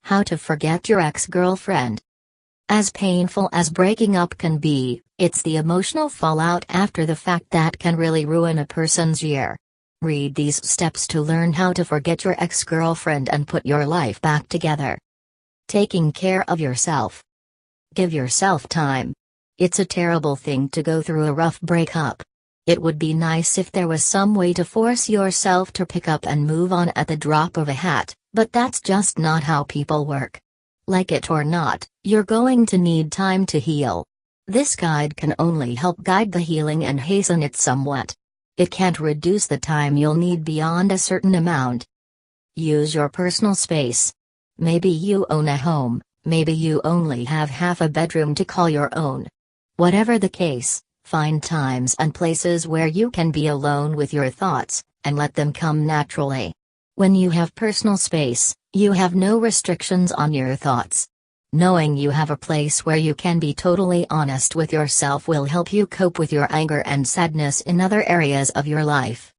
How to forget your ex-girlfriend. As painful as breaking up can be, it's the emotional fallout after the fact that can really ruin a person's year. Read these steps to learn how to forget your ex-girlfriend and put your life back together. Taking care of yourself. Give yourself time. It's a terrible thing to go through a rough breakup. It would be nice if there was some way to force yourself to pick up and move on at the drop of a hat, but that's just not how people work. Like it or not, you're going to need time to heal. This guide can only help guide the healing and hasten it somewhat. It can't reduce the time you'll need beyond a certain amount. Use your personal space. Maybe you own a home, maybe you only have half a bedroom to call your own. Whatever the case, find times and places where you can be alone with your thoughts, and let them come naturally. When you have personal space, you have no restrictions on your thoughts. Knowing you have a place where you can be totally honest with yourself will help you cope with your anger and sadness in other areas of your life.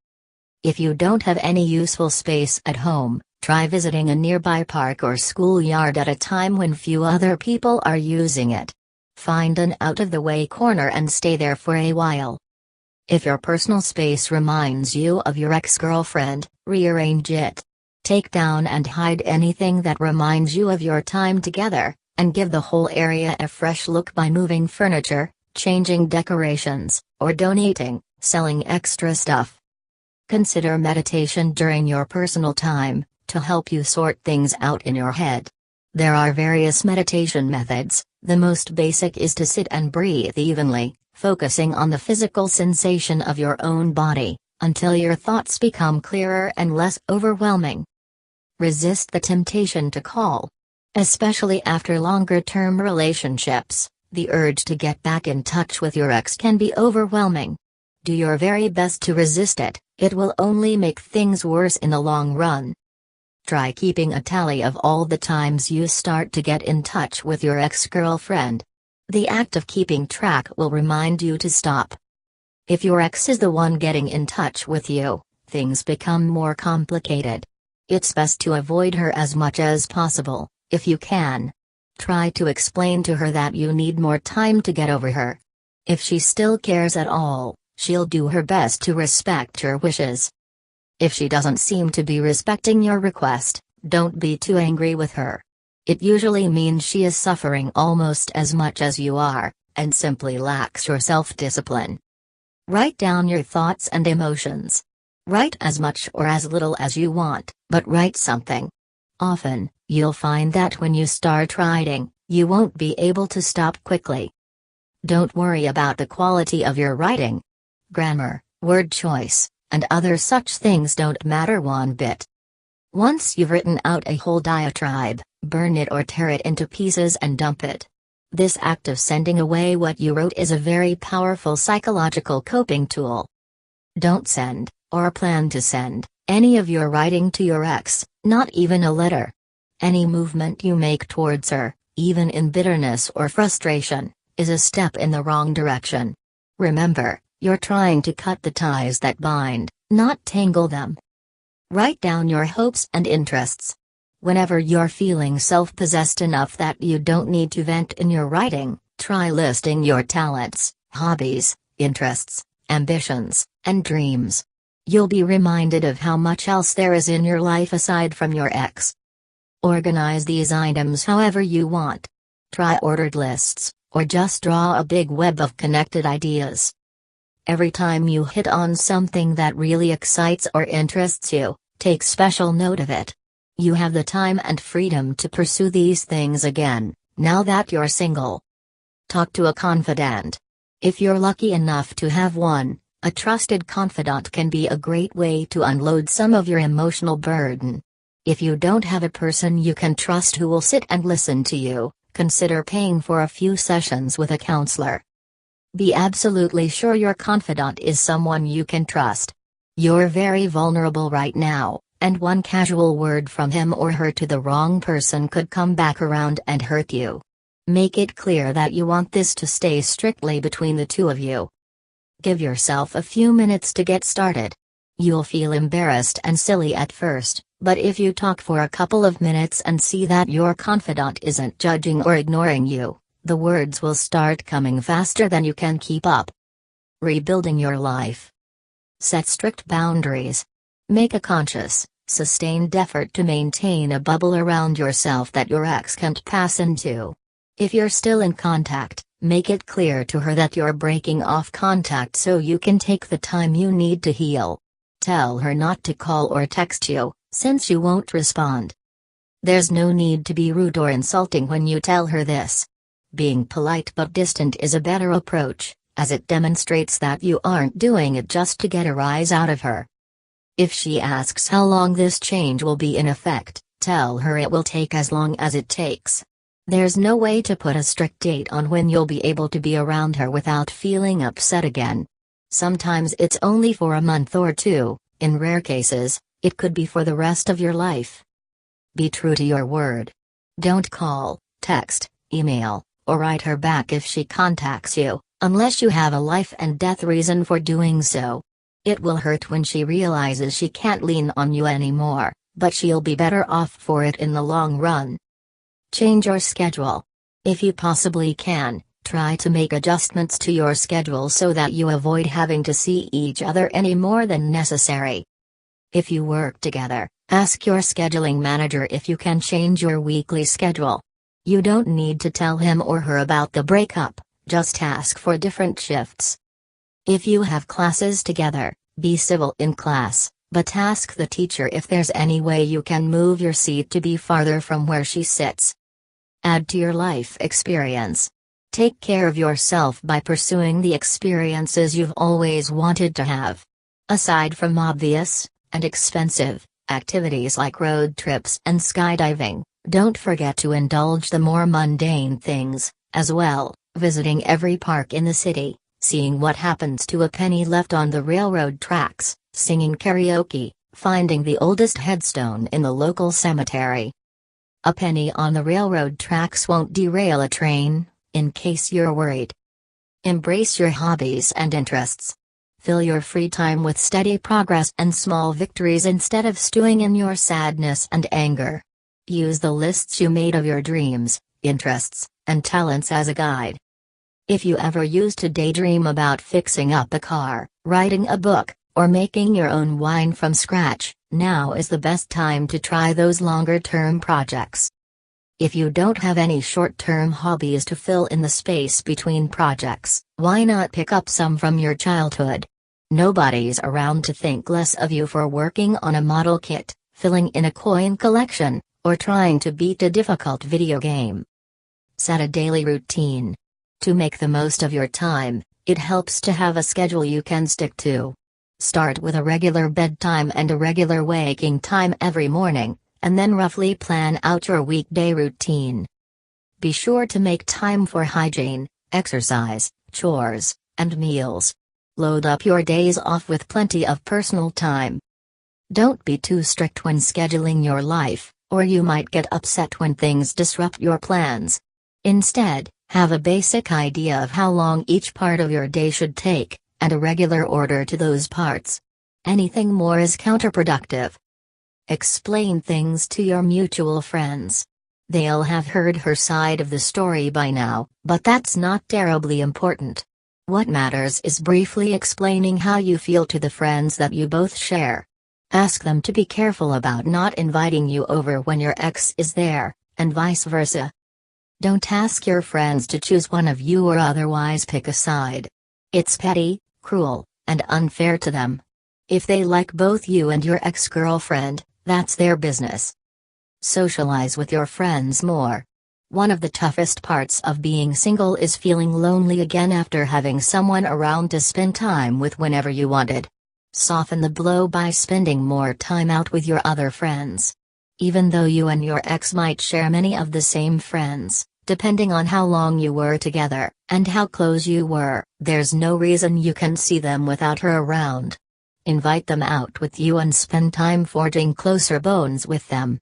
If you don't have any useful space at home, try visiting a nearby park or schoolyard at a time when few other people are using it. Find an out-of-the-way corner and stay there for a while. If your personal space reminds you of your ex-girlfriend, rearrange it. Take down and hide anything that reminds you of your time together, and give the whole area a fresh look by moving furniture, changing decorations, or donating, selling extra stuff. Consider meditation during your personal time, to help you sort things out in your head. There are various meditation methods. The most basic is to sit and breathe evenly, focusing on the physical sensation of your own body, until your thoughts become clearer and less overwhelming. Resist the temptation to call. Especially after longer-term relationships, the urge to get back in touch with your ex can be overwhelming. Do your very best to resist it, it will only make things worse in the long run. Try keeping a tally of all the times you start to get in touch with your ex-girlfriend. The act of keeping track will remind you to stop. If your ex is the one getting in touch with you, things become more complicated. It's best to avoid her as much as possible, if you can. Try to explain to her that you need more time to get over her. If she still cares at all, she'll do her best to respect your wishes. If she doesn't seem to be respecting your request, don't be too angry with her. It usually means she is suffering almost as much as you are, and simply lacks your self-discipline. Write down your thoughts and emotions. Write as much or as little as you want, but write something. Often, you'll find that when you start writing, you won't be able to stop quickly. Don't worry about the quality of your writing. Grammar, word choice, and other such things don't matter one bit. Once you've written out a whole diatribe, burn it or tear it into pieces and dump it. This act of sending away what you wrote is a very powerful psychological coping tool. Don't send, or plan to send, any of your writing to your ex, not even a letter. Any movement you make towards her, even in bitterness or frustration, is a step in the wrong direction. Remember, you're trying to cut the ties that bind, not tangle them. Write down your hopes and interests. Whenever you're feeling self-possessed enough that you don't need to vent in your writing, try listing your talents, hobbies, interests, ambitions, and dreams. You'll be reminded of how much else there is in your life aside from your ex. Organize these items however you want. Try ordered lists, or just draw a big web of connected ideas. Every time you hit on something that really excites or interests you, take special note of it. You have the time and freedom to pursue these things again, now that you're single. Talk to a confidant. If you're lucky enough to have one, a trusted confidant can be a great way to unload some of your emotional burden. If you don't have a person you can trust who will sit and listen to you, consider paying for a few sessions with a counselor. Be absolutely sure your confidant is someone you can trust. You're very vulnerable right now, and one casual word from him or her to the wrong person could come back around and hurt you. Make it clear that you want this to stay strictly between the two of you. Give yourself a few minutes to get started. You'll feel embarrassed and silly at first, But if you talk for a couple of minutes and see that your confidant isn't judging or ignoring you, the words will start coming faster than you can keep up. Rebuilding your life. Set strict boundaries. Make a conscious, sustained effort to maintain a bubble around yourself that your ex can't pass into. If you're still in contact, make it clear to her that you're breaking off contact so you can take the time you need to heal. Tell her not to call or text you, since you won't respond. There's no need to be rude or insulting when you tell her this. Being polite but distant is a better approach, as it demonstrates that you aren't doing it just to get a rise out of her. If she asks how long this change will be in effect, tell her it will take as long as it takes. There's no way to put a strict date on when you'll be able to be around her without feeling upset again. Sometimes it's only for a month or two, in rare cases, it could be for the rest of your life. Be true to your word. Don't call, text, email, or write her back if she contacts you, unless you have a life and death reason for doing so. It will hurt when she realizes she can't lean on you anymore, but she'll be better off for it in the long run. Change your schedule. If you possibly can, try to make adjustments to your schedule so that you avoid having to see each other any more than necessary. If you work together, ask your scheduling manager if you can change your weekly schedule. You don't need to tell him or her about the breakup, just ask for different shifts. If you have classes together, be civil in class, but ask the teacher if there's any way you can move your seat to be farther from where she sits. Add to your life experience. Take care of yourself by pursuing the experiences you've always wanted to have. Aside from obvious, and expensive, activities like road trips and skydiving, don't forget to indulge the more mundane things, as well, visiting every park in the city, seeing what happens to a penny left on the railroad tracks, singing karaoke, finding the oldest headstone in the local cemetery. A penny on the railroad tracks won't derail a train, in case you're worried. Embrace your hobbies and interests. Fill your free time with steady progress and small victories instead of stewing in your sadness and anger. Use the lists you made of your dreams, interests, and talents as a guide. If you ever used to daydream about fixing up a car, writing a book, or making your own wine from scratch, now is the best time to try those longer-term projects. If you don't have any short-term hobbies to fill in the space between projects, why not pick up some from your childhood? Nobody's around to think less of you for working on a model kit, filling in a coin collection, or trying to beat a difficult video game. Set a daily routine. To make the most of your time, it helps to have a schedule you can stick to. Start with a regular bedtime and a regular waking time every morning, and then roughly plan out your weekday routine. Be sure to make time for hygiene, exercise, chores, and meals. Load up your days off with plenty of personal time. Don't be too strict when scheduling your life, or you might get upset when things disrupt your plans. Instead, have a basic idea of how long each part of your day should take, and a regular order to those parts. Anything more is counterproductive. Explain things to your mutual friends. They'll have heard her side of the story by now, but that's not terribly important. What matters is briefly explaining how you feel to the friends that you both share. Ask them to be careful about not inviting you over when your ex is there, and vice versa. Don't ask your friends to choose one of you or otherwise pick a side. It's petty, cruel, and unfair to them. If they like both you and your ex-girlfriend, that's their business. Socialize with your friends more. One of the toughest parts of being single is feeling lonely again after having someone around to spend time with whenever you wanted. Soften the blow by spending more time out with your other friends. Even though you and your ex might share many of the same friends, depending on how long you were together, and how close you were, there's no reason you can see them without her around. Invite them out with you and spend time forging closer bonds with them.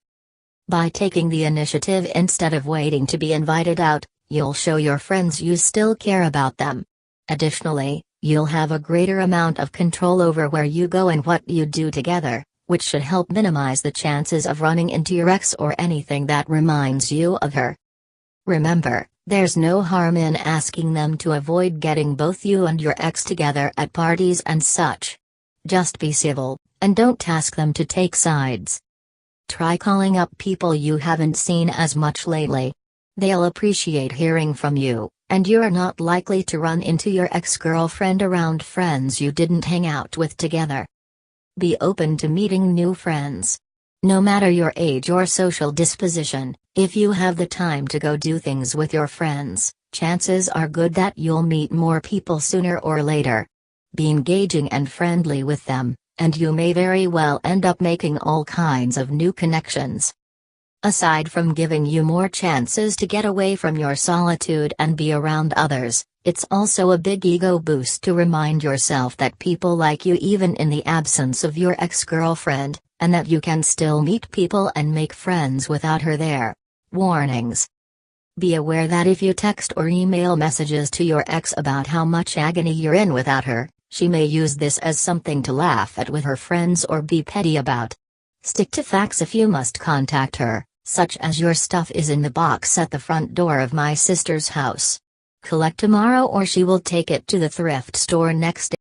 By taking the initiative instead of waiting to be invited out, you'll show your friends you still care about them. Additionally, you'll have a greater amount of control over where you go and what you do together, which should help minimize the chances of running into your ex or anything that reminds you of her. Remember, there's no harm in asking them to avoid getting both you and your ex together at parties and such. Just be civil, and don't ask them to take sides. Try calling up people you haven't seen as much lately. They'll appreciate hearing from you, and you're not likely to run into your ex-girlfriend around friends you didn't hang out with together. Be open to meeting new friends. No matter your age or social disposition, if you have the time to go do things with your friends, chances are good that you'll meet more people sooner or later. Be engaging and friendly with them, and you may very well end up making all kinds of new connections. Aside from giving you more chances to get away from your solitude and be around others, it's also a big ego boost to remind yourself that people like you even in the absence of your ex-girlfriend, and that you can still meet people and make friends without her there. Warnings. Be aware that if you text or email messages to your ex about how much agony you're in without her, she may use this as something to laugh at with her friends or be petty about. Stick to facts if you must contact her, such as your stuff is in the box at the front door of my sister's house. Collect tomorrow or she will take it to the thrift store next day.